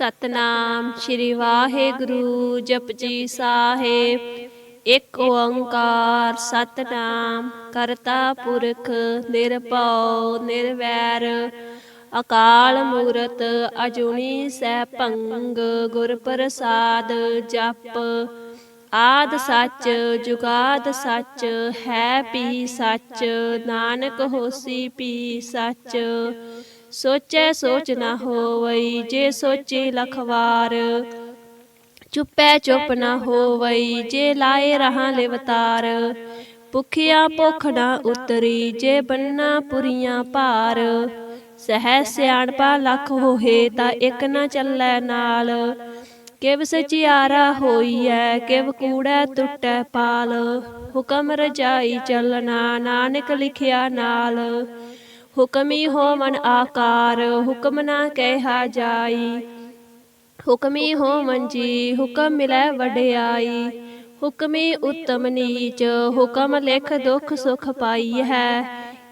ਸਤਨਾਮ ਸ਼੍ਰੀ ਵਾਹਿਗੁਰੂ ਜਪਜੀ ਸਾਹਿਬ। ਇੱਕ ਓੰਕਾਰ ਸਤਨਾਮ ਕਰਤਾ ਪੁਰਖ ਨਿਰਭਉ ਨਿਰਵੈਰ ਅਕਾਲ ਮੂਰਤ ਅਜੂਨੀ ਸੈਭੰ ਗੁਰ ਪ੍ਰਸਾਦ ਜਪ। ਆਦਿ ਸੱਚ ਜੁਗਾਦ ਸੱਚ ਹੈ ਭੀ ਸੱਚ ਨਾਨਕ ਹੋਸੀ ਭੀ ਸੱਚ। ਸੋਚੈ ਸੋਚ ਨਾ ਹੋਵਈ ਜੇ ਸੋਚੀ ਲਖ ਵਾਰ ਚੁੱਪੈ ਚੁੱਪ ਨਾ ਹੋਵਈ ਜੇ ਲਾਏ ਰਹਾਂ ਲਿਵਤਾਰ। ਭੁਖਿਆ ਭੁੱਖ ਨਾ ਉਤਰੀ ਜੇ ਬੰਨਾ ਪੁਰੀਆਂ ਭਾਰ। ਸਹਿ ਸਿਆਣਪਾ ਲੱਖ ਹੋਏ ਤਾਂ ਇੱਕ ਨਾ ਚੱਲੈ ਨਾਲ। ਕਿਵ ਸਚਿਆਰਾ ਹੋਈਐ ਕਿਵ ਕੂੜੈ ਟੁੱਟੈ ਪਾਲ। ਹੁਕਮ ਰਜਾਈ ਚੱਲਣਾ ਨਾਨਕ ਲਿਖਿਆ ਨਾਲ। ਹੁਕਮੀ ਹੋਵਨ ਆਕਾਰ ਹੁਕਮ ਨਾ ਕਹਿਆ ਜਾਈ। ਹੁਕਮੀ ਹੋਵਨ ਜੀ ਹੁਕਮ ਮਿਲੈ ਵਡਿਆਈ। ਹੁਕਮੀ ਉੱਤਮ ਨੀਚ ਹੁਕਮ ਲਿਖ ਦੁਖ ਸੁਖ ਪਾਈ ਹੈ।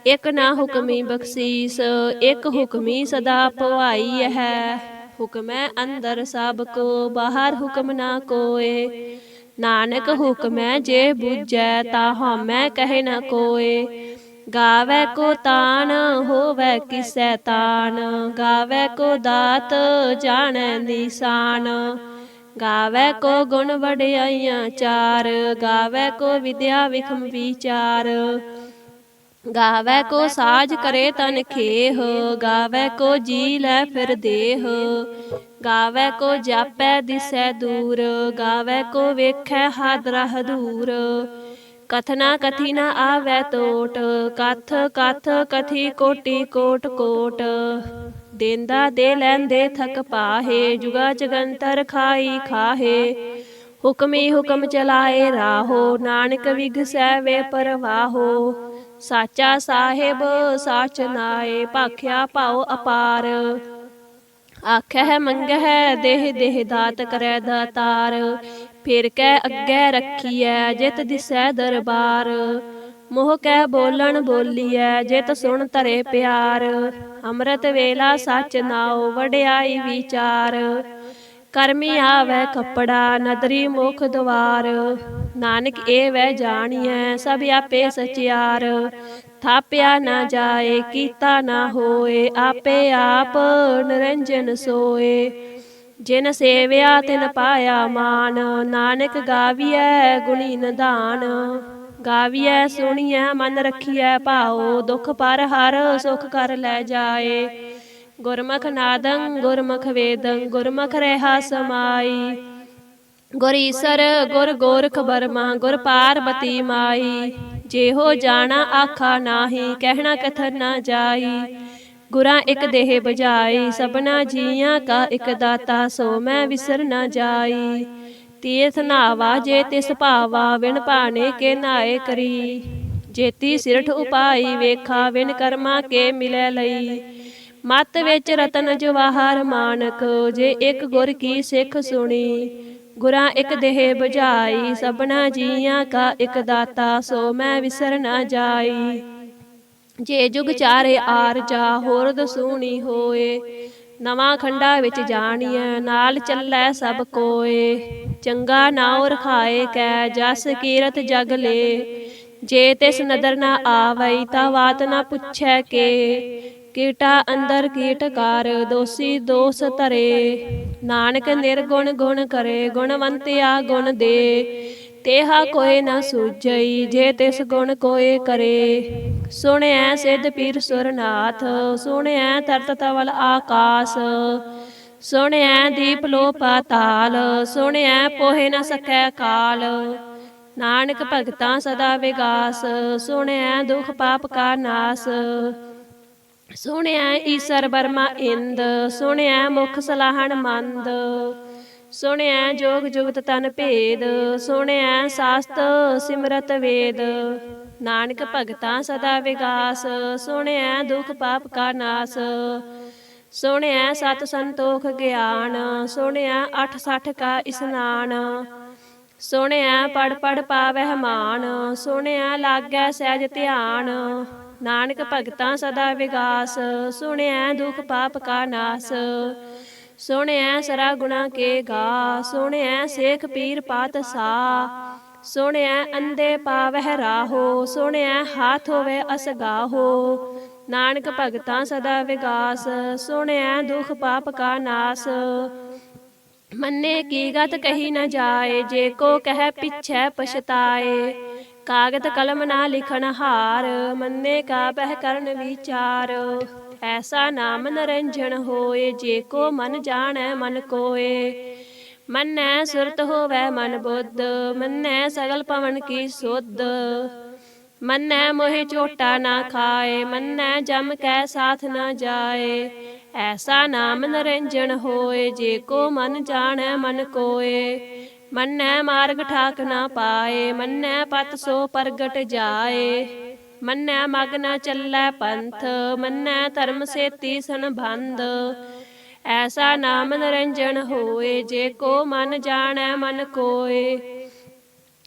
ਇੱਕ ਨਾ ਹੁਕਮੀ ਬਖਸ਼ੀਸ ਇੱਕ ਹੁਕਮੀ ਸਦਾ ਭਵਾਈ ਹੈ। ਹੁਕਮੈ ਅੰਦਰ ਸਭ ਕੋ ਬਾਹਰ ਹੁਕਮ ਨਾ ਕੋਏ। ਨਾਨਕ ਹੁਕਮੈ ਜੇ ਬੁਝੈ ਤਾ ਹਉਮੈ ਕਹੇ ਨਾ ਕੋਏ। ਗਾਵੈ ਕੋ ਤਾਨ ਹੋਵੈ ਕਿਸੈ ਤਾਨ ਗਾਵੈ ਕੋ ਦਾਤ ਜਾਣੈ ਨੀਸਾਨ। ਗਾਵੈ ਕੋ ਗੁਣ ਵਡਿਆਈਆਂ ਚਾਰ ਗਾਵੈ ਕੋ ਵਿਦਿਆ ਵਿਖਮ ਵਿਚਾਰ। ਗਾਵੈ ਕੋ ਸਾਜ ਕਰੇ ਤਨ ਖੇਹ ਗਾਵੈ ਕੋ ਜੀ ਲੈ ਫਿਰ ਦੇਹ। ਗਾਵੈ ਕੋ ਜਾਪੈ ਦਿਸੈ ਦੂਰ ਗਾਵੈ ਕੋ ਵੇਖੈ ਹਾਦਰਾ ਹਦੂਰ। ਕਥਨਾ ਕਥੀ ਨਾ ਆਵੈ ਟੋਟ ਕਥ ਕਥ ਕਥੀ ਕੋਟੀ ਕੋਟ ਕੋਟ। ਦੇਂਦਾ ਦੇ ਲੈਂਦੇ ਥਕ ਪਾਹੇ ਜੁਗਾ ਜਗੰਤਰ ਖਾਈ ਖਾਹੇ। ਹੁਕਮੀ ਹੁਕਮ ਚਲਾਏ ਰਾਹੋ ਨਾਨਕ ਵਿਗਸੈ ਵੇ ਪਰਵਾਹੋ। ਸਾਚਾ ਸਾਹਿਬ ਸਾਚ ਨਾਏ ਭਾਖਿਆ ਭਾਉ ਅਪਾਰ। ਆਖਹਿ ਮੰਗਹਿ ਦੇਹ ਦੇਹ ਦਾਤ ਕਰੈ ਦਾਤਾਰ। ਫਿਰ ਕੈ ਅੱਗੇ ਰੱਖੀਐ ਜਿਤ ਦਿਸੈ ਦਰਬਾਰ। ਮੋਹ ਕੈ ਬੋਲਣ ਬੋਲੀਐ ਜਿਤ ਸੁਣ ਧਰੇ ਪਿਆਰ। ਅੰਮ੍ਰਿਤ ਵੇਲਾ ਸੱਚ ਨਾਉ ਵਡਿਆਈ ਵਿਚਾਰ। ਕਰਮੀ ਆਵੈ ਕੱਪੜਾ ਨਦਰੀ ਮੁਖ ਦੁਆਰ। ਨਾਨਕ ਏ ਵੈ ਜਾਣੀਐ ਸਭ ਆਪੇ ਸਚਿਆਰ। ਥਾਪਿਆ ਨਾ ਜਾਏ ਕੀਤਾ ਨਾ ਹੋਏ ਆਪੇ ਆਪ ਨਿਰੰਜਨ ਸੋਏ। ਜਿਨ ਸੇਵਿਆ ਤਿਨ ਪਾਇਆ ਮਾਨ ਨਾਨਕ ਗਾਵੀਐ ਗੁਣੀ ਨਿਧਾਨ। ਗਾਵੀਐ ਸੁਣੀਐ ਮਨ ਰੱਖੀਐ ਭਾਉ ਦੁਖ ਪਰ ਹਰ ਸੁਖ ਕਰ ਲੈ ਜਾਏ। ਗੁਰਮੁਖ ਨਾਦੰ ਗੁਰਮੁਖ ਵੇਦੰ ਗੁਰਮੁਖ ਰਹਿਆ ਸਮਾਈ। ਗੁਰ ਈਸਰ ਗੁਰ ਗੋਰਖ ਬਰਮਾ ਗੁਰ ਪਾਰਬਤੀ ਮਾਈ। ਜਿਹੋ ਜਾਣਾ ਆਖਾ ਨਾਹੀ ਕਹਿਣਾ ਕਥਨ ਨਾ ਜਾਈ। ਗੁਰਾਂ ਇੱਕ ਦੇਹ ਬੁਝਾਈ ਸਭਨਾ ਜੀਆਂ ਕਾ ਇੱਕ ਦਾਤਾ ਸੋ ਮੈਂ ਵਿਸਰ ਨਾ ਜਾਈ। ਤੀਰਥ ਨਾਵਾ ਜੇ ਤਿਸ ਭਾਵਾ ਵਿਣ ਭਾਣੇ ਕੇ ਨਾਏ ਕਰੀ। ਜੇਤੀ ਸਿਰਠ ਉਪਾਈ ਵੇਖਾ ਵਿਣ ਕਰਮਾ ਕੇ ਮਿਲੈ ਲਈ। ਮਤ ਵਿੱਚ ਰਤਨ ਜਵਾਹਰ ਮਾਨਕ ਜੇ ਇੱਕ ਗੁਰ ਕੀ ਸਿੱਖ ਸੁਣੀ। ਗੁਰਾਂ ਇੱਕ ਦੇਹ ਬੁਝਾਈ ਸਭਨਾ ਜੀਆਂ ਕਾ ਇੱਕ ਦਾਤਾ ਸੋ ਮੈਂ ਵਿਸਰ ਨਾ ਜਾਈ। ਜੇ ਜੁਗ ਚਾਰੇ ਆਰਜਾ ਹੋਰ ਦਸੂਣੀ ਹੋਏ। ਨਵਾਂ ਖੰਡਾ ਵਿੱਚ ਜਾਣੀਐ ਨਾਲ ਚੱਲੈ ਸਭ ਕੋਏ। ਚੰਗਾ ਨਾਉ ਰਖਾਏ ਕੈ ਜਸ ਕੀਰਤ ਜਗ ਲੇ। ਜੇ ਤਿਸ ਨਦਰ ਨਾ ਆਵਈ ਤਾ ਬਾਤ ਨਾ ਪੁੱਛੈ ਕੇ। ਕੀਟਾ ਅੰਦਰ ਕੀਟਕਾਰ ਦੋਸੀ ਦੋਸ ਧਰੇ। ਨਾਨਕ ਨਿਰਗੁਣ ਗੁਣ ਕਰੇ ਗੁਣਵੰਤਿਆ ਗੁਣ ਦੇ। ਤੇਹਾ ਕੋਇ ਨਾ ਸੂਝਈ ਜੇ ਤਿਸ ਗੁਣ ਕੋਇ ਕਰੇ। ਸੁਣਿਐ ਸਿੱਧ ਪੀਰ ਸੁਰਨਾਥ ਸੁਣਿਐ ਤਰਤ ਤਵਲ ਆਕਾਸ। ਸੁਣਿਐ ਦੀਪ ਲੋ ਪਾਤਾਲ ਸੁਣਿਐ ਪੋਹਿ ਨ ਸਕੈ ਕਾਲ। ਨਾਨਕ ਭਗਤਾਂ ਸਦਾ ਵਿਗਾਸ ਸੁਣਿਐ ਦੁਖ ਪਾਪ ਕਾ ਨਾਸ। ਸੁਣਿਐ ਈਸਰ ਬਰਮਾ ਇੰਦ ਸੁਣਿਐ ਮੁਖ ਸਲਾਹਣ ਮੰਦ। ਸੁਣਿਐ ਜੋਗ ਜੁਗਤ ਤਨ ਭੇਦ ਸੁਣਿਐ ਸਾਸਤ ਸਿਮਰਤ ਵੇਦ। ਨਾਨਕ ਭਗਤਾਂ ਸਦਾ ਵਿਗਾਸ ਸੁਣਿਐ ਦੁਖ ਪਾਪ ਕਾ ਨਾਸ। ਸੁਣਿਐ ਸਤ ਸੰਤੋਖ ਗਿਆਨ ਸੁਣਿਐ 68 ਕਾ ਇਸਨਾਨ। ਸੁਣਿਐ ਪੜ ਪੜ ਪਾਵਹਿ ਮਾਨ ਸੁਣਿਐ ਲਾਗੈ ਸਹਿਜ ਧਿਆਨ। ਨਾਨਕ ਭਗਤਾਂ ਸਦਾ ਵਿਗਾਸ ਸੁਣਿਐ ਦੁਖ ਪਾਪ ਕਾ ਨਾਸ। ਸੁਣਿਐ ਸਰਾ ਗੁਣਾ ਕੇ ਗਾ, ਸੁਣਿਐ ਸੇਖ ਪੀਰ ਪਾਤਸ਼ਾਹ। ਸੁਣਿਐ ਅੰਧੇ ਪਾਵਹਿ ਰਾਹੋ, ਸੁਣਿਐ ਹਾਥ ਹੋਵੇ ਅਸਗਾਹੋ। ਨਾਨਕ ਭਗਤਾਂ ਸਦਾ ਵਿਗਾਸ, ਸੁਣਿਐ ਦੁਖ ਪਾਪ ਕਾ ਨਾਸ। ਮੰਨੇ ਕੀ ਗਤ ਕਹੀ ਨ ਜਾਏ, ਜੇ ਕੋ ਕਹਿ ਪਿਛੈ ਪਛਤਾਏ। ਕਾਗਤ ਕਲਮ ਨਾ ਲਿਖਣ ਹਾਰ, ਮੰਨੇ ਕਾ ਬਹਿ ਕਰਨ ਵਿਚਾਰ। ਐਸਾ ਨਾਮ ਨਿਰੰਜਨ ਹੋਏ, ਜੇ ਕੋ ਮਨ ਜਾਣੈ ਮਨ ਕੋਏ। ਮੰਨੈ ਸੁਰਤ ਹੋਵੈ ਮਨ ਬੁੱਧ, ਮੰਨੈ ਸਗਲ ਪਵਨ ਕੀ ਸੁਧ। ਮੰਨੈ ਮੋਹਿ ਝੋਟਾ ਨਾ ਖਾਏ, ਮੰਨੈ ਜਮ ਕੈ ਸਾਥ ਨ ਜਾਏ। ਐਸਾ ਨਾਮ ਨਿਰੰਜਨ ਹੋਏ, ਜੇ ਕੋ ਮਨ ਜਾਣੈ ਮਨ ਕੋਏ। ਮੰਨੈ ਮਾਰਗ ਠਾਕ ਨਾ ਪਾਏ, ਮੰਨੈ ਪਤ ਸੋ ਪ੍ਰਗਟ ਜਾਏ। ਮੰਨੈ ਮਗ ਨ ਚੱਲੈ ਪੰਥ, ਮੰਨੈ ਧਰਮ ਸੇਤੀ ਸੰਬੰਧ। ਐਸਾ ਨਾਮ ਨਿਰੰਜਨ ਹੋਏ, ਜੇ ਕੋ ਮਨ ਜਾਣੈ ਮਨ ਕੋਏ।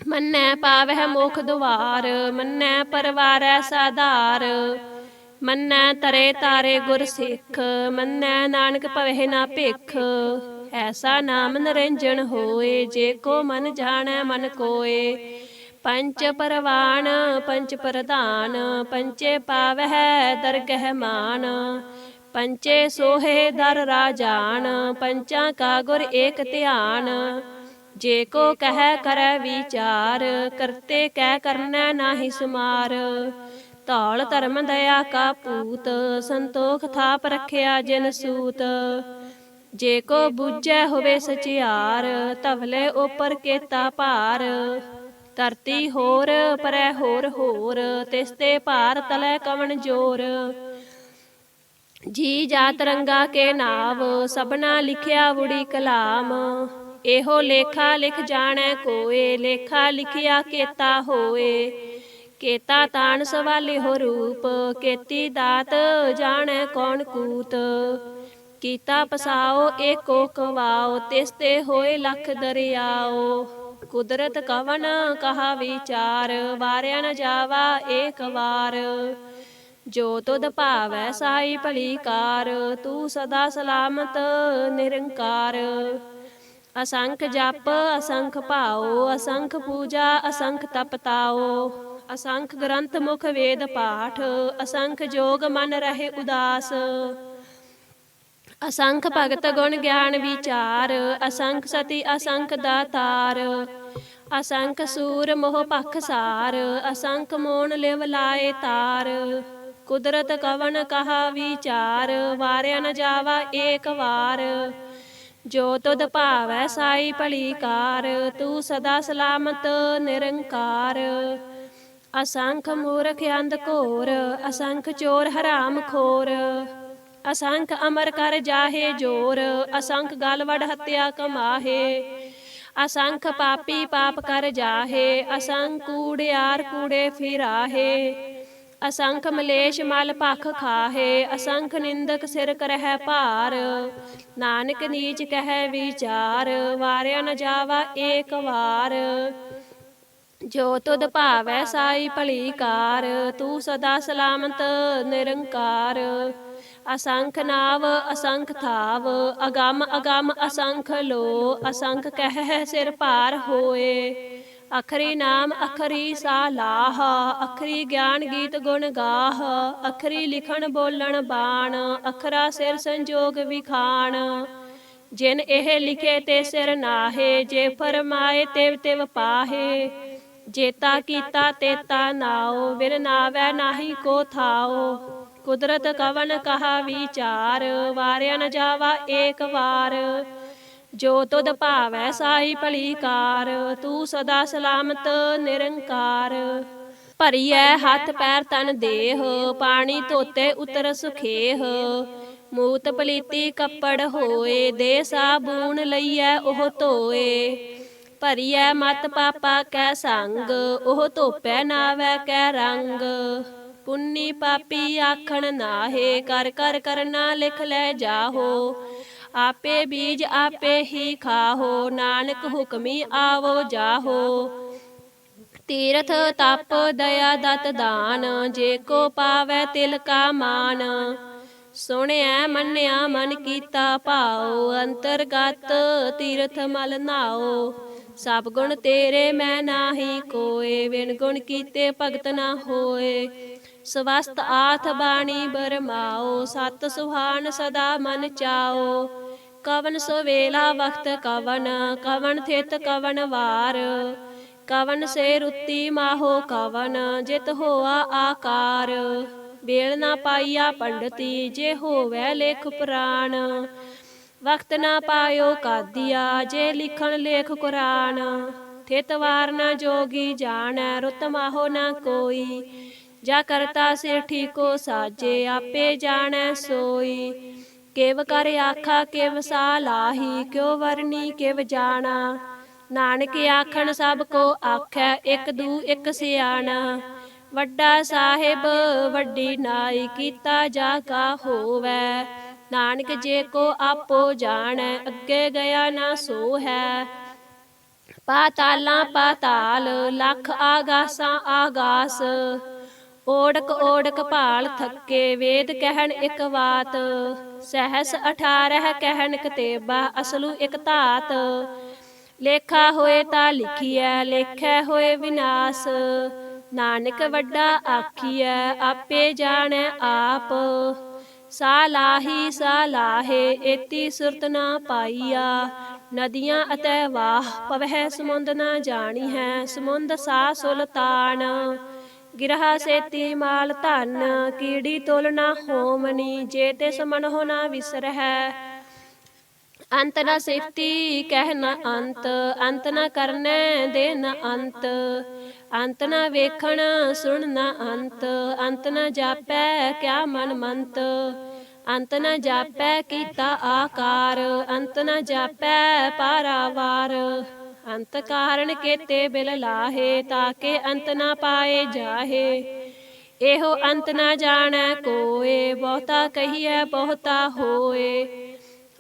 ਮੰਨੈ ਪਾਵਹਿ ਮੋਖ ਦੁਆਰ, ਮੰਨੈ ਪਰਵਾਰੈ ਸਾਧਾਰ। ਮੰਨੈ ਤਰੇ ਤਾਰੇ ਗੁਰ ਸਿੱਖ, ਮੰਨੈ ਨਾਨਕ ਭਵਹਿ ਨਾ ਭਿਖ। ਐਸਾ ਨਾਮ ਨਿਰੰਜਨ ਹੋਏ, ਜੇ ਕੋ ਮਨ ਜਾਣੈ ਮਨ ਕੋਏ। ਪੰਚ ਪਰਵਾਨ ਪੰਚ ਪ੍ਰਧਾਨ, ਪੰਚੇ ਪਾਵਹਿ ਦਰਗਹਿ ਮਾਨ। ਪੰਚੇ ਸੋਹੇ ਦਰ ਰਾਜਾਨ, ਪੰਚਾਂ ਕਾ ਗੁਰ ਏਕ ਧਿਆਨ। ਜੇ ਕੋ ਕਹਿ ਕਰੈ ਵਿਚਾਰ, ਕਰਤੇ ਕਹਿ ਕਰਨੈ ਨਾਹੀ ਸੁਮਾਰ। ਧੌਲ ਧਰਮ ਦਇਆ ਕਾ ਪੂਤ, ਸੰਤੋਖ ਥਾਪ ਰਖਿਆ ਜਿਨ ਸੂਤ। ਜੇ ਕੋ ਬੁੱਝੈ ਹੋਵੇ ਸਚਿਆਰ, ਧਵਲੇ ਉਪਰ ਕੇਤਾ ਭਾਰ। ਧਰਤੀ ਹੋਰ ਪਰੈ ਹੋਰ ਹੋਰ, ਤਿਸ ਤੇ ਭਾਰ ਤਲੈ ਕਵਣ ਜੋਰ। ਜੀ ਜਾਤ ਰੰਗਾ ਕੇ ਨਾਵ, ਸਭਨਾ ਲਿਖਿਆ ਵੁੜੀ ਕਲਾਮ। ਇਹੋ ਲੇਖਾ ਲਿਖ ਜਾਣੈ ਕੋਏ, ਲੇਖਾ ਲਿਖਿਆ ਕੇਤਾ ਹੋਏ। ਕੇਤਾ ਤਾਣ ਸਵਾਲਿਹੋ ਰੂਪ, ਕੇਤੀ ਦਾਤ ਜਾਣੈ ਕੌਣ ਕੂਤ। ਕੀਤਾ ਪਸਾਓ ਏਕੋ ਕਵਾਓ, ਤਿਸ ਤੇ ਹੋਏ ਲਖ ਦਰਿਆਓ। ਕੁਦਰਤ ਕਵਨ ਕਹਾ ਵਿਚਾਰ, ਵਾਰਿਆ ਨ ਜਾਵਾ ਏਕ ਵਾਰ। ਜੋ ਤੁਧ ਭਾਵੈ ਸਾਈ ਭਲੀ ਕਾਰ, ਤੂੰ ਸਦਾ ਸਲਾਮਤ ਨਿਰੰਕਾਰ। ਅਸੰਖ ਜਪ ਅਸੰਖ ਭਾਉ, ਅਸੰਖ ਪੂਜਾ ਅਸੰਖ ਤਪ ਤਾਉ। ਅਸੰਖ ਗ੍ਰੰਥ ਮੁਖ ਵੇਦ ਪਾਠ, ਅਸੰਖ ਜੋਗ ਮਨ ਰਹੇ ਉਦਾਸ। ਅਸੰਖ ਭਗਤ ਗੁਣ ਗਿਆਨ ਵਿਚਾਰ, ਅਸੰਖ ਸਤੀ ਅਸੰਖ ਦਾਤਾਰ। ਅਸੰਖ ਸੂਰ ਮੋਹ ਪਖਸਾਰ, ਅਸੰਖ ਮੋਨ ਲਿਵ ਲਾਏ ਤਾਰ। ਕੁਦਰਤ ਕਵਨ ਕਹਾ ਵਿਚਾਰ, ਵਾਰਿਆ ਨ ਜਾਵਾ ਏਕ ਵਾਰ। ਜੋ ਤੁਧ ਭਾਵੈ ਸਾਈ ਭਲੀ ਕਾਰ, ਤੂੰ ਸਦਾ ਸਲਾਮਤ ਨਿਰੰਕਾਰ। ਅਸੰਖ ਮੂਰਖ ਅੰਧ ਘੋਰ, ਅਸੰਖ ਚੋਰ ਹਰਾਮ ਖੋਰ। ਅਸੰਖ ਅਮਰ ਕਰ ਜਾਹੇ ਜੋਰ, ਅਸੰਖ ਗਲ ਵਡ ਹੱਤਿਆ ਕਮਾਹੇ। ਅਸੰਖ ਪਾਪੀ ਪਾਪ ਕਰ ਜਾਹੇ, ਅਸੰਖ ਕੂੜਿਆਰ ਕੂੜੇ ਫਿਰਾਹੇ। ਅਸੰਖ ਮਲੇਸ਼ ਮਲ ਭਖ ਖਾਹੇ, ਅਸੰਖ ਨਿੰਦਕ ਸਿਰ ਕਰਹਿ ਭਾਰ। ਨਾਨਕ ਨੀਚ ਕਹਿ ਵਿਚਾਰ, ਵਾਰਿਆ ਨ ਜਾਵਾ ਏਕ ਵਾਰ। ਜੋ ਤੁਧ ਭਾਵੈ ਸਾਈ ਭਲੀ ਕਾਰ, ਤੂੰ ਸਦਾ ਸਲਾਮਤ ਨਿਰੰਕਾਰ। ਅਸੰਖ ਨਾਵ ਅਸੰਖ ਥਾਵ, ਅਗੰਮ ਅਗੰਮ ਅਸੰਖ ਲੋ। ਅਸੰਖ ਕਹਿ ਸਿਰ ਭਾਰ ਹੋਏ, ਅਖਰੀ ਨਾਮ ਅਖਰੀ ਸਾਲਾਹ। ਅਖਰੀ ਗਿਆਨ ਗੀਤ ਗੁਣ ਗਾਹ, ਅਖਰੀ ਲਿਖਣ ਬੋਲਣ ਬਾਣ। ਅਖਰਾ ਸਿਰ ਸੰਜੋਗ ਵਿਖਾਣ, ਜਿਨ ਇਹ ਲਿਖੇ ਤੇ ਸਿਰ ਨਾਹੇ। ਜੇ ਫਰਮਾਏ ਤਿਵ ਤਿਵ ਪਾਹੇ, ਜੇਤਾ ਕੀਤਾ ਤੇਤਾ ਨਾਉ। ਬਿਨ ਨਾਵੈ ਨਾਹੀ ਕੋ ਥਾਉ। ਕੁਦਰਤ ਕਵਨ ਕਹਾ ਵਿਚਾਰ, ਵਾਰਿਆ ਨ ਜਾਵਾ ਏਕ ਵਾਰ। ਜੋ ਤੁਧ ਭਾਵੈ ਸਾਈ ਭਲੀ ਕਾਰ, ਤੂੰ ਸਦਾ ਸਲਾਮਤ ਨਿਰੰਕਾਰ। ਭਰੀਐ ਹੱਥ ਪੈਰ ਤਨ ਦੇਹ, ਪਾਣੀ ਧੋਤੇ ਉਤਰ ਸੁਖੇਹ। ਮੂਤ ਪਲੀਤੀ ਕੱਪੜ ਹੋਏ, ਦੇ ਸਾਬੂਨ ਲਈਐ ਉਹ ਧੋਏ। ਭਰੀਐ ਮਤ ਪਾਪਾ ਕੈ ਸੰਗ, ਉਹ ਧੋਪੈ ਨਾਵੈ ਕੈ ਰੰਗ। ਪੁੰਨੀ ਪਾਪੀ ਆਖਣ ਨਾਹੇ, ਕਰ ਕਰ ਕਰਨਾ ਲਿਖ ਲੈ ਜਾਹੋ। ਆਪੇ ਬੀਜ ਆਪੇ ਹੀ ਖਾਹੋ, ਨਾਨਕ ਹੁਕਮੀ ਆਵੋ ਜਾਹੋ। ਤੀਰਥ ਤਪ ਦਇਆ ਦਤ ਦਾਨ, ਜੇ ਕੋ ਪਾਵੈ ਤਿਲ ਕਾ ਮਾਨ। ਸੁਣਿਆ ਮੰਨਿਆ ਮਨ ਕੀਤਾ ਭਾਉ, ਅੰਤਰਗਤ ਤੀਰਥ ਮਲ ਨਾਉ। ਸਭ ਗੁਣ ਤੇਰੇ ਮੈਂ ਨਾਹੀ ਕੋਏ, ਬਿਨ ਗੁਣ ਕੀਤੇ ਭਗਤ ਨਾ ਹੋਏ। ਸਵਸਤ ਆਥ ਬਾਣੀ ਬਰਮਾਓ, ਸਤ ਸੁਹਾਨ ਸਦਾ ਮਨ ਚਾਓ। ਕਵਨ ਸਵੇਲਾ ਵਖਤ ਕਵਨ, ਕਵਨ ਥਿਤ ਕਵਨ ਵਾਰ। ਕਵਨ ਸੇ ਰੁੱਤੀ ਮਾਹੋ ਕਵਨ, ਜਿਤ ਹੋਆ ਆਕਾਰ। ਵੇਲ ਨਾ ਪਾਈਆ ਪੰਡਤੀ, ਜੇ ਹੋਵੈ ਲੇਖ ਪੁਰਾਣ। ਵਕਤ ਨਾ ਪਾਇਓ ਕਾਦੀਆ, ਜੇ ਲਿਖਣ ਲੇਖ ਕੁਰਾਨ। ਥਿਤ ਵਾਰ ਨਾ ਜੋਗੀ ਜਾਣੈ, ਰੁੱਤ ਮਾਹੋ ਨਾ ਕੋਈ। ਜਾ ਕਰਤਾ ਸਿਰ ਠੀਕੋ ਸਾਜੇ, ਆਪੇ ਜਾਣੈ ਸੋਈ। ਕਿਵ ਕਰ ਆਖਾ ਕਿਵ ਸਾਲਾਹੀ, ਕਿਉ ਵਰਨੀ ਕਿਵ ਜਾਣਾ। ਨਾਨਕ ਆਖਣ ਸਭ ਕੋ ਆਖੈ, ਇਕ ਦੂ ਇਕ ਸਿਆਣਾ। ਵੱਡਾ ਸਾਹਿਬ ਵੱਡੀ ਨਾਈ, ਕੀਤਾ ਜਾ ਕਾ ਹੋਵੈ। ਨਾਨਕ ਜੇ ਕੋ ਆਪੋ ਜਾਣੈ, ਅੱਗੇ ਗਿਆ ਨਾ ਸੋ ਹੈ। ਪਾਤਾਲਾਂ ਪਾਤਾਲ, ਲੱਖ ਆਗਾਸਾਂ ਆਗਾਸ। ਓੜਕ ਓੜਕ ਭਾਲ ਥੱਕੇ, ਵੇਦ ਕਹਿਣ ਇਕ ਬਾਤ। ਸਹਿਸ 18 ਕਹਿਣ ਕਤੇਬਾ, ਅਸਲੂ ਇਕ ਧਾਤ। ਲੇਖਾ ਹੋਏ ਤਾਂ ਲਿਖੀਐ, ਲੇਖੈ ਹੋਏ ਵਿਨਾਸ਼। ਨਾਨਕ ਵੱਡਾ ਆਖੀਐ, ਆਪੇ ਜਾਣੈ ਆਪ। ਸਾਲਾਹੀ ਸਾਲਾਹੇ, ਏਤੀ ਸੁਰਤ ਨਾ ਪਾਈਆ। ਨਦੀਆਂ ਅਤੇ ਵਾਹ, ਪਵਹਿ ਸਮੁੰਦ ਨਾ ਜਾਣੀ ਹੈ। ਸਮੁੰਦ ਸਾ ਸੁਲਤਾਨ, ਗਿਰਹਾ ਸੇਤੀ ਮਾਲ ਧਨ। ਕੀੜੀ ਤੁਲ ਨਾ ਹੋਮਨੀ, ਜੇ ਤਿਸ ਮਨਹੁ ਨਾ ਵਿਸਰਹਿ। ਅੰਤ ਨਾ ਸਿਫਤੀ ਕਹਿ ਨ ਅੰਤ, ਅੰਤ ਨਾ ਕਰਨੈ ਦੇ ਨ ਅੰਤ। ਅੰਤ ਨਾ ਵੇਖਣ ਸੁਣ ਨ ਅੰਤ, ਅੰਤ ਨਾ ਜਾਪੈ ਕਿਆ ਮਨ ਮੰਤ। ਅੰਤ ਨਾ ਜਾਪੈ ਕੀਤਾ ਆਕਾਰ, ਅੰਤ ਨਾ ਜਾਪੈ ਪਾਰਾਵਾਰ। ਅੰਤ ਕਾਰਣ ਕੇਤੇ ਬਿਲ ਲਾਹੇ, ਤਾਕੇ ਅੰਤ ਨਾ ਪਾਏ ਜਾਹੇ। ਇਹੋ ਅੰਤ ਨਾ ਜਾਣੈ ਕੋਏ, ਬਹੁਤਾ ਕਹੀਐ ਬਹੁਤਾ ਹੋਏ।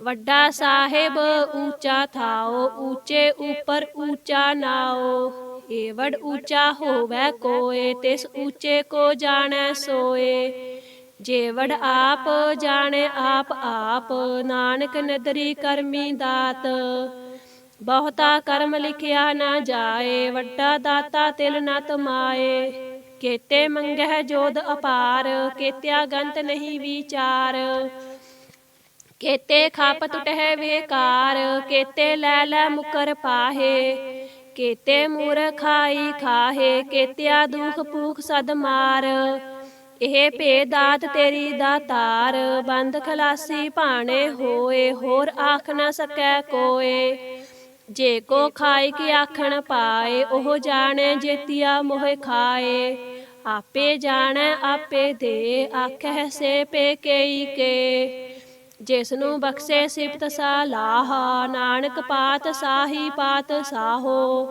ਵੱਡਾ ਸਾਹਿਬ ਊਚਾ ਥਾਓ, ਊਚੇ ਉਪਰ ਊਚਾ ਨਾਓ। ਏਵੜ ਊਚਾ ਹੋਵੈ ਕੋਏ, ਤਿਸ ਊਚੇ ਕੋ ਜਾਣੈ ਸੋਏ। ਜੇਵੜ ਆਪ ਜਾਣੈ ਆਪ ਆਪ, ਨਾਨਕ ਨਦਰੀ ਕਰਮੀ ਦਾਤ। ਬਹੁਤਾ ਕਰਮ ਲਿਖਿਆ ਨਾ ਜਾਏ, ਵੱਡਾ ਦਾਤਾ ਤਿਲ ਨਾ ਤਮਾਏ। ਕੇਤੇ ਮੰਗਹਿ ਜੋਧ ਅਪਾਰ, ਕੇਤਿਆ ਗੰਤ ਨਹੀਂ ਵਿਚਾਰ। ਕੇਤੇ ਖਪ ਟੁਟਹਿ ਵੇਕਾਰ, ਕੇਤੇ ਲੈ ਲੈ ਮੁਕਰ ਪਾਹੇ। ਕੇਤੇ ਮੂਰ ਖਾਈ ਖਾਹੇ, ਕੇਤਿਆ ਦੁਖ ਭੂਖ ਸਦ ਮਾਰ। ਇਹ ਭੇ ਦਾਤ ਤੇਰੀ ਦਾਤਾਰ, ਬੰਦ ਖਲਾਸੀ ਭਾਣੇ ਹੋਏ। ਹੋਰ ਆਖ ਨਾ ਸਕੈ ਕੋਏ। ਜੇ ਕੋ ਖਾਈ ਕੀ ਆਖਣ ਪਾਏ, ਉਹ ਜਾਣੈ ਜੇਤੀਆ ਮੋਹਿ ਖਾਏ। ਆਪੇ ਜਾਣੈ ਆਪੇ ਦੇ, ਆਖਹਿ ਸੇ ਪੇ ਕੇਈ ਕੇ। ਜਿਸ ਨੂੰ ਬਖਸ਼ੇ ਸਿਫਤ ਸਲਾਹਾ, ਨਾਨਕ ਪਾਤ ਸਾਹੀ ਪਾਤ ਸਾਹੋ।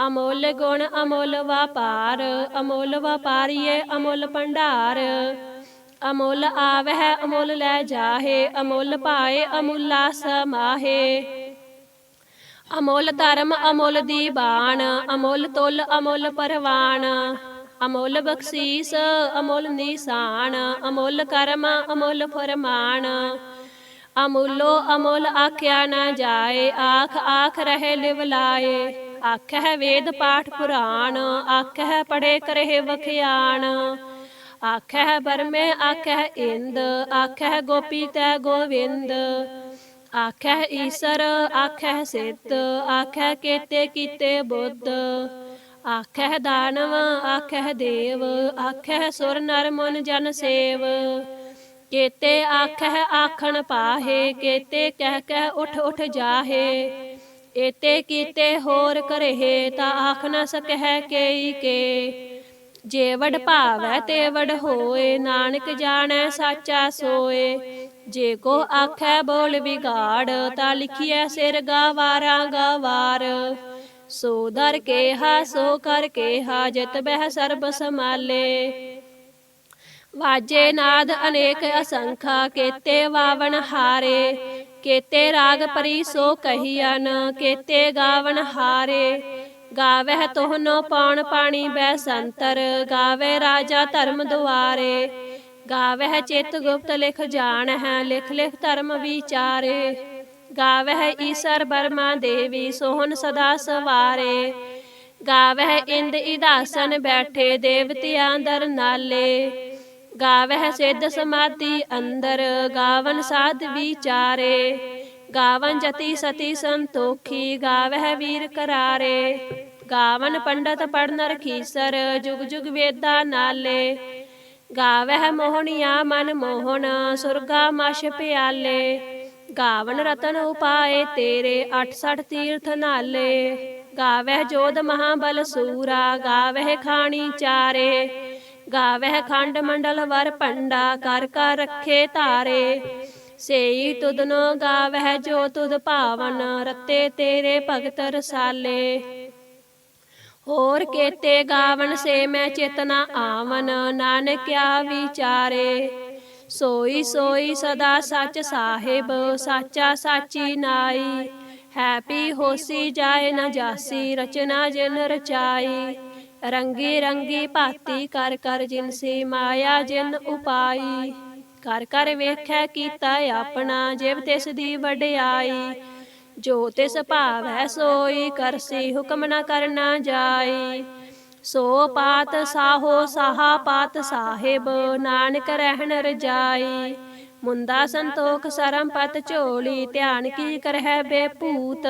ਅਮੁੱਲ ਗੁਣ ਅਮੁੱਲ ਵਪਾਰ, ਅਮੁੱਲ ਵਪਾਰੀਏ ਅਮੁੱਲ ਭੰਡਾਰ। ਅਮੁੱਲ ਆਵਹਿ ਅਮੁੱਲ ਲੈ ਜਾਹੇ, ਅਮੁੱਲ ਪਾਏ ਅਮੁੱਲਾ ਸਮਾਹੇ। ਅਮੁੱਲ ਧਰਮ ਅਮੁੱਲ ਦੀਵਾਨ, ਅਮੁੱਲ ਤੁਲ ਅਮੁੱਲ ਪਰਵਾਨ। ਅਮੁੱਲ ਬਖਸ਼ੀਸ ਅਮੁੱਲ ਨਿਸ਼ਾਨ, ਅਮੁੱਲ ਕਰਮ ਅਮੁੱਲ ਫਰਮਾਨ। ਅਮੁੱਲੋ ਅਮੁੱਲ ਆਖਿਆ ਨਾ ਜਾਏ, ਆਖ ਆਖ ਰਹੇ ਲਿਵ ਲਾਏ। ਆਖਹਿ ਵੇਦ ਪਾਠ ਪੁਰਾਣ, ਆਖਹਿ ਪੜੇ ਕਰਹਿ ਵਖਿਆਣ। ਆਖਹਿ ਬਰਮੇ ਆਖਹਿ ਇੰਦ, ਆਖਹਿ ਗੋਪੀ ਤੈ ਗੋਵਿੰਦ। ਆਖਹਿ ਈਸਰ ਆਖਹਿ ਸਿੱਧ, ਆਖਹਿ ਕੇਤੇ ਕੀਤੇ ਬੁੱਧ। ਆਖਹਿ ਦਾਨਵ ਆਖਹਿ ਦੇਵ, ਆਖਹਿ ਸੁਰ ਨਰ ਮੁਨ ਜਨ ਸੇਵ। ਕੇਤੇ ਆਖਹਿ ਆਖਣ ਪਾਹੇ, ਕੇਤੇ ਕਹਿ ਕਹਿ ਉਠ ਉਠ ਜਾਹੇ। ਏਤੇ ਕੀਤੇ ਹੋਰ ਕਰਹਿ, ਤਾ ਆਖ ਨ ਸਕਹਿ ਕੇਈ ਕੇ। ਜੇ ਵਡ ਭਾਵੈ ਤੇ ਵਡ ਹੋਏ, ਨਾਨਕ ਜਾਣੈ ਸਾਚਾ ਸੋਏ। ਜੇ ਕੋ ਆਖੈ ਬੋਲ ਵਿਗਾੜ, ਤਾ ਲਿਖੀਐ ਸਿਰ ਗਾਵਾਰਾਂ ਗਵਾਰ। ਸੋ ਦਰ ਕੇਹਾ ਸੋ ਕਰ ਕੇਹਾ, ਜਿਤ ਬਹਿ ਸਰਬ ਸਮਾਲੇ। ਵਾਜੇ ਨਾਦ ਅਨੇਕ ਅਸੰਖਾ, ਕੇਤੇ ਵਾਵਣ ਹਾਰੇ। ਕੇਤੇ ਰਾਗ ਪਰੀ ਸੋ ਕਹੀਅਨ, ਕੇਤੇ ਗਾਵਣ ਹਾਰੇ। ਗਾਵਹਿ ਤੋਹਨੋ ਪੌਣ ਪਾਣੀ ਬੈ ਸੰਤਰ, ਗਾਵੇ ਰਾਜਾ ਧਰਮ ਦੁਆਰੇ। ਗਾਵਹਿ ਚਿਤ ਗੁਪਤ ਲਿਖ ਜਾਣਹਿ, ਲਿਖ ਲਿਖ ਧਰਮ ਵਿਚਾਰੇ। ਗਾਵਹਿ ਈਸਰ ਬਰਮਾ ਦੇਵੀ, ਸੋਹਣ ਸਦਾ ਸਵਾਰੇ। ਗਾਵਹਿ ਇੰਦ ਇਦਾਸਨ ਬੈਠੇ, ਦੇਵਤਿਆਂ ਦਰ ਨਾਲੇ। ਗਾਵਹਿ ਸਿੱਧ ਸਮਾਧੀ ਅੰਦਰ, ਗਾਵਨ ਸਾਧ ਵਿਚਾਰੇ। ਗਾਵਨ ਜਤੀ ਸਤੀ ਸੰਤੋਖੀ, ਗਾਵਹਿ ਵੀਰ ਕਰਾਰੇ। ਗਾਵਨ ਪੰਡਤ ਪੜਨ ਰਖੀਸਰ, ਜੁਗ ਜੁਗ ਵੇਦਾਂ ਨਾਲੇ। ਗਾਵਹਿ ਮੋਹਣੀਆਂ ਮਨ ਮੋਹਣ, ਸੁਰਗਾ ਮਛ ਪਿਆਲੇ। ਗਾਵਨ ਰਤਨ ਉਪਾਏ ਤੇਰੇ, 68 ਤੀਰਥ ਨਾਲੇ। ਗਾਵਹਿ ਜੋਧ ਮਹਾਬਲ ਸੂਰਾ, ਗਾਵਹਿ ਖਾਣੀ ਚਾਰੇ। ਗਾਵਹਿ ਖੰਡ ਮੰਡਲ ਵਰ ਭੰਡਾ, ਕਰ ਕਰ ਰੱਖੇ ਧਾਰੇ। ਸੇਈ ਤੁਧਨੋ ਗਾਵਹਿ ਜੋ ਤੁਧ ਭਾਵਨ, ਰਤੇ ਤੇਰੇ ਭਗਤ ਰਸਾਲੇ। ਹੋਰ ਕੇਤੇ ਗਾਵਨ ਸੇ ਮੈਂ ਚਿਤ ਨ ਆਵਨ, ਨਾਨਕਿਆ ਵਿਚਾਰੇ। ਸੋਈ ਸੋਈ ਸਦਾ ਸੱਚ ਸਾਹਿਬ, ਸਾਚਾ ਸਾਚੀ ਨਾਈ। ਹੈਪੀ ਹੋਸੀ ਜਾਏ ਨ ਜਾਸੀ, ਰਚਨਾ ਜਿਨ ਰਚਾਈ। ਰੰਗੀ ਰੰਗੀ ਭਾਤੀ ਕਰ ਕਰ ਜਿਨਸੀ, ਮਾਇਆ ਜਿਨ ਉਪਾਈ। ਕਰ ਕਰ ਵੇਖੈ ਕੀਤਾ ਆਪਣਾ, ਜਿਵ ਤਿਸ ਦੀ ਵਡਿਆਈ। ਜੋ ਤਿਸ ਭਾਵੈ ਸੋਈ ਕਰਸੀ, ਹੁਕਮ ਨ ਕਰਨਾ ਜਾਈ। ਸੋ ਪਾਤ ਸਾਹੋ ਸਾਹਾ ਪਾਤ ਸਾਹਿਬ, ਨਾਨਕ ਰਹਿਣ ਰਜਾਈ। ਮੁੰਦਾ ਸੰਤੋਖ ਸਰਮ ਪਤ ਝੋਲੀ, ਧਿਆਨ ਕੀ ਕਰਹਿ ਬੇਭੂਤ।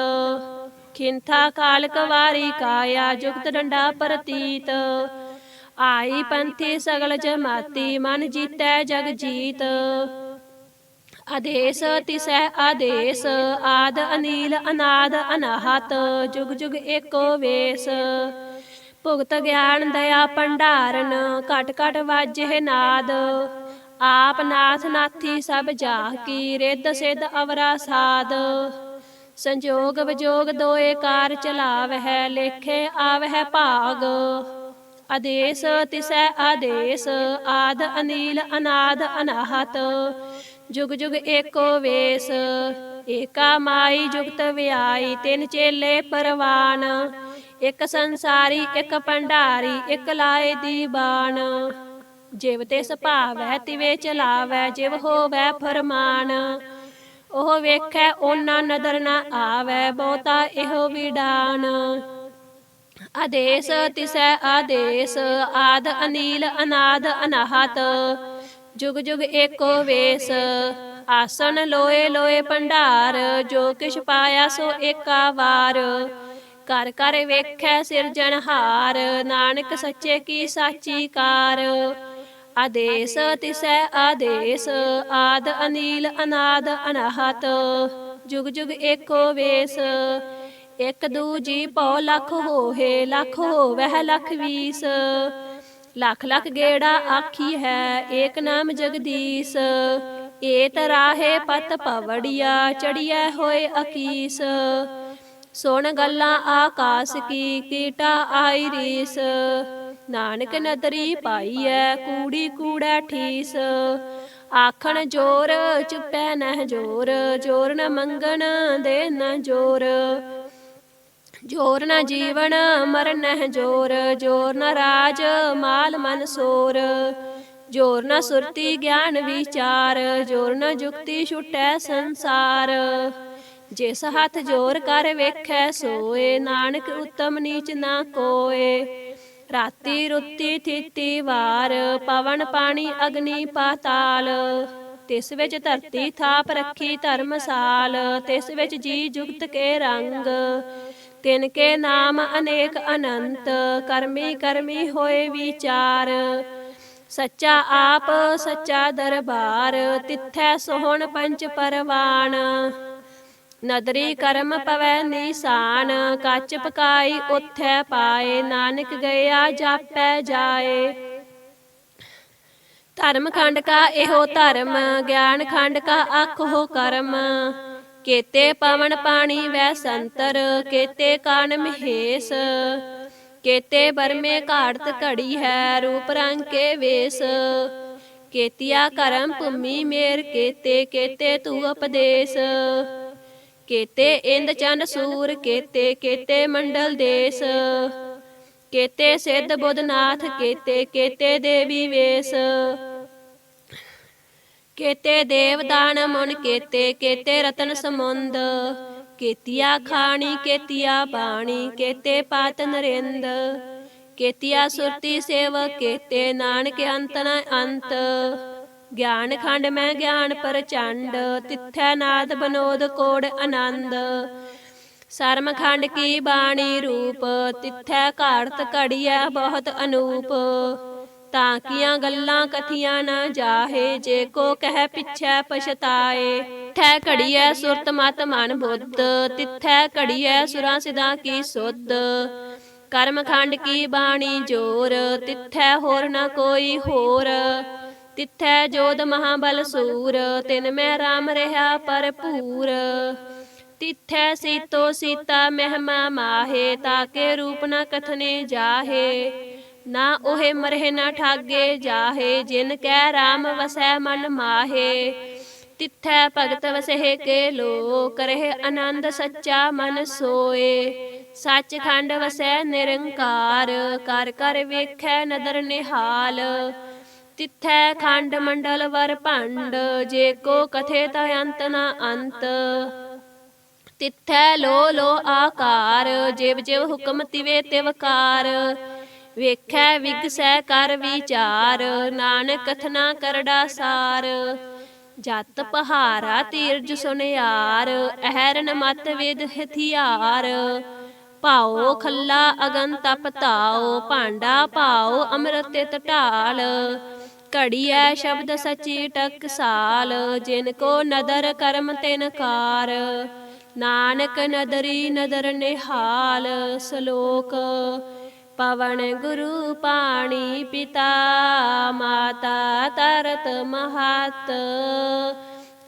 ਖਿੰਥਾ ਕਾਲਕ ਵਾਰੀ ਕਾਇਆ, ਜੁਗਤ ਡੰਡਾ ਪ੍ਰਤੀਤ। ਆਈ ਪੰਥੀ ਸਗਲ ਜਮਾਤੀ, ਮਨ ਜੀਤੈ ਜਗ ਜੀਤ। ਆਦੇਸ ਤਿਸੈ ਆਦੇਸ, ਆਦ ਅਨੀਲ ਅਨਾਦ ਅਨਾਹਤ। ਜੁਗ ਜੁਗ ਏਕੋ ਵੇਸ। ਭੁਗਤ ਗਿਆਨ ਦਇਆ ਭੰਡਾਰਨ, ਘਟ ਘਟ ਵਾਜੇ ਨਾਦ। ਆਪ ਨਾਥ ਨਾਥੀ ਸਭ ਜਾਹ ਕੀ, ਰਿੱਧ ਸਿੱਧ ਅਵਰਾ ਸਾਧ। ਸੰਜੋਗ ਵਿਜੋਗ ਦੋਏ ਕਾਰ ਚਲਾਵਹਿ, ਲੇਖੇ ਆਵਹਿ ਭਾਗ। ਆਦੇਸ ਤਿਸੈ ਆਦੇਸ, ਆਦ ਅਨੀਲ ਅਨਾਦ ਅਨਾਹਤ। ਜੁਗ ਜੁਗ ਏਕੋ ਵੇਸ। ਏਕਾ ਮਾਈ ਜੁਗਤ ਵਿਆਈ, ਤਿੰਨ ਚੇਲੇ ਪਰਵਾਨ। ਇੱਕ ਸੰਸਾਰੀ ਇੱਕ ਭੰਡਾਰੀ, ਇੱਕ ਲਾਏ ਦੀਵਾਨ। ਜਿਵ ਤਿਸ ਭਾਵੈ ਤਿਵੇਂ ਚਲਾਵੈ, ਜਿਵ ਹੋਵੈ ਫਰਮਾਨ। ਉਹ ਵੇਖੈ ਓਨਾ ਨਦਰ ਨ ਆਵੈ, ਬਹੁਤਾ ਇਹੋ ਵਿਡਾਨ। ਆਦੇਸ ਤਿਸੈ ਆਦੇਸ, ਆਦ ਅਨੀਲ ਅਨਾਦ ਅਨਾਹਤ। ਜੁਗ ਜੁਗ ਏਕੋ ਵੇਸ। ਆਸਣ ਲੋਏ ਲੋਏ ਭੰਡਾਰ, ਜੋ ਕਿਛ ਪਾਇਆ ਸੋ ਏਕਾ ਵਾਰ। ਕਰ ਕਰ ਵੇਖੈ ਸਿਰਜਣਹਾਰ, ਨਾਨਕ ਸੱਚੇ ਕੀ ਸਾਚੀ ਕਾਰ। ਆਦੇਸ ਤਿਸੈ ਆਦੇਸ, ਆਦ ਅਨੀਲ ਅਨਾਦ ਅਨਾਹਤ। ਜੁਗ ਜੁਗ ਏਕੋ ਵੇਸ। ਇੱਕ ਦੂਜੀ ਭਉ ਲੱਖ ਹੋਹੇ, ਲੱਖ ਹੋਵਹਿ ਲੱਖ ਵੀਸ। ਲੱਖ ਲੱਖ ਗੇੜਾ ਆਖੀ ਹੈ, ਏਕ ਨਾਮ ਜਗਦੀਸ਼। ਏਤ ਰਾਹੇ ਪਤ ਪਵੜੀਆ, ਚੜੀਐ ਹੋਏ ਅਕੀਸ। ਸੁਣ ਗੱਲਾਂ ਆਕਾਸ ਕੀ, ਕੀਟਾ ਆਈ ਰੀਸ। ਨਾਨਕ ਨਦਰੀ ਪਾਈਐ, ਕੂੜੀ ਕੂੜੈ ਠੀਸ। ਆਖਣ ਜੋਰ ਚੁੱਪੈ ਨਹਿ ਜੋਰ, ਜੋਰ ਨ ਮੰਗਣ ਦੇ ਨ ਜੋਰ। ਜੋਰ ਨ ਜੀਵਨ ਮਰਨ ਨਹਿ ਜੋਰ, ਜੋਰ ਨ ਰਾਜ ਮਾਲ ਮਨ ਸੋਰ। ਜੋਰ ਨ ਸੁਰਤੀ ਗਿਆਨ ਵਿਚਾਰ, ਜੋਰ ਨ ਜੁਗਤੀ ਛੁਟੈ ਸੰਸਾਰ। ਜਿਸ ਹੱਥ ਜੋਰ ਕਰ ਵੇਖੈ ਸੋਏ, ਨਾਨਕ ਉਤਮ ਨੀਚ ਨਾ ਕੋਏ। ਰਾਤੀ ਰੁੱਤੀ ਥਿਤੀ ਵਾਰ, ਪਵਨ ਪਾਣੀ ਅਗਨੀ ਪਾਤਾਲ। ਤਿਸ ਵਿੱਚ ਧਰਤੀ ਥਾਪ ਰੱਖੀ ਧਰਮਸਾਲ, ਤਿਸ ਵਿੱਚ ਜੀ ਜੁਗਤ ਕੇ ਰੰਗ। ਤਿਨ ਕੇ ਨਾਮ ਅਨੇਕ ਅਨੰਤ, ਕਰਮੀ ਕਰਮੀ ਹੋਏ ਵਿਚਾਰ। ਸੱਚਾ ਆਪ ਸੱਚਾ ਦਰਬਾਰ, ਤਿੱਥੈ ਸੋਹਣ ਪੰਚ ਪਰਵਾਨ। ਨਦਰੀ ਕਰਮ ਪਵੈ ਨੀਸਾਨ, ਕੱਚ ਪਕਾਈ ਉਥੈ ਪਾਏ। ਨਾਨਕ ਗਿਆ ਜਾਪੈ ਜਾਏ। ਧਰਮ ਖੰਡ ਕਾ ਇਹੋ ਧਰਮ, ਗਿਆਨ ਖੰਡ ਕਾ ਆਖੋ ਕਰਮ। ਕੇਤੇ ਪਵਨ ਪਾਣੀ ਵੈ ਸੰਤਰ, ਕੇਤੇ ਕਾਨ ਮਹੇਸ਼। ਕੇਤੇ ਬਰਮੇ ਘਾੜਤ ਘੜੀ ਹੈ, ਰੂਪ ਰੰਗ ਕੇ ਵੇਸ। ਕੇਤੀਆ ਕਰਮ ਭੂਮੀ ਮੇਰ ਕੇਤੇ, ਕੇਤੇ ਤੂ ਉਪਦੇਸ। ਕੇਤੇ ਇੰਦ ਚੰਨ ਸੂਰ ਕੇਤੇ, ਕੇਤੇ ਮੰਡਲ ਦੇਸ। ਕੇਤੇ ਸਿੱਧ ਬੁੱਧ ਨਾਥ ਕੇਤੇ, ਕੇਤੇ ਦੇਵੀ ਵੇਸ। केते देवदान मुन केते केते रतन समुंद केतिया खाणी केतिया बाणी केते पात नरेंद केतिया सुरती सेवक केते नानक अंत न अंत ज्ञान खंड में ज्ञान प्रचंड तिथै नाद बनोद कोड आनंद सरम खंड की बाणी रूप तिथै घाड़त घड़िया बहुत अनूप ताकियां गल्लां कथियां न जाहे जे को कह पिछै पछताए तिथै घड़िया सुरत मत मन बुद्ध तिथै घड़िया सुरां सिद्धां की सुध कर्म खंड की बाणी जोर तिथै होर न कोई होर तिथै जोध महाबल सूर तिन में राम रहा भरपूर तिथै सीतो सीता महिमा माहे ताके रूप न कथने जाहे ना ओहे मरहे न ठागे जाहे जिन कै राम वसै मन माहे तिथै भगत वसहे के लो करहे आनंद सच्चा मन सोए सचखंड वसै निरंकार कर कर वेखै नदर निहाल तिथै खंड मंडल वर भंड जे को कथे ता अंत न अंत तिथै लो आकार जिव जिव हुक्म तिवे तिवकार ਵੇਖੈ ਵਿਗਸੈ ਕਰ ਵਿਚਾਰ ਨਾਨਕ ਕਥਨਾ ਕਰੜਾ ਸਾਰ ਜਤ ਪਹਾਰਾ ਤੀਰਜ ਸੁਨਿਆਰ ਅਹਰਨ ਮਤ ਵਿਦ ਹਥਿਆਰ ਭਾਓ ਖੱਲਾ ਅਗਨ ਤਪ ਧਾਓ ਭਾਂਡਾ ਭਾਓ ਅੰਮ੍ਰਿਤ ਤਿਤ ਢਾਲ ਘੜੀਐ ਸ਼ਬਦ ਸਚੀ ਟਕਸਾਲ ਜਿਨ ਕੋ ਨਦਰ ਕਰਮ ਤਿਨ ਕਾਰ ਨਾਨਕ ਨਦਰੀ ਨਦਰ ਨਿਹਾਲ ਸ਼ਲੋਕ पवन गुरु पाणी पिता माता तरत महत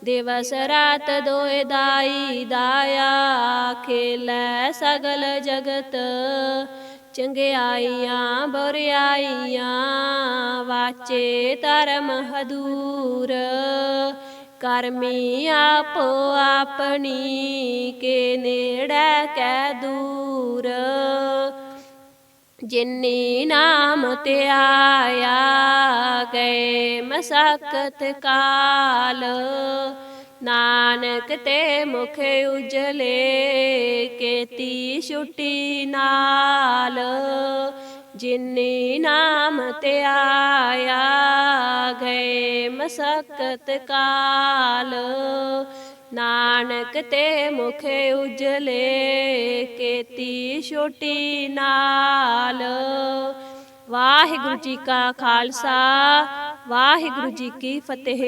दिवस रात दोए दाई दाया खेलै सगल जगत चंगियाइयां बुरियाइयां वाचे धर्म हदूर करमी आपो अपनी के नेड़ै कै दूर जिन्नी नाम ते आया गए मसकत काल नानक ते मुख उजले केती छुट्टी नाल जिन्नी नाम ते आया गए मसकत काल नानक ते मुख उजले केती छोटी नाल। वाहिगुरु जी का खालसा वाहिगुरु जी की फतेह।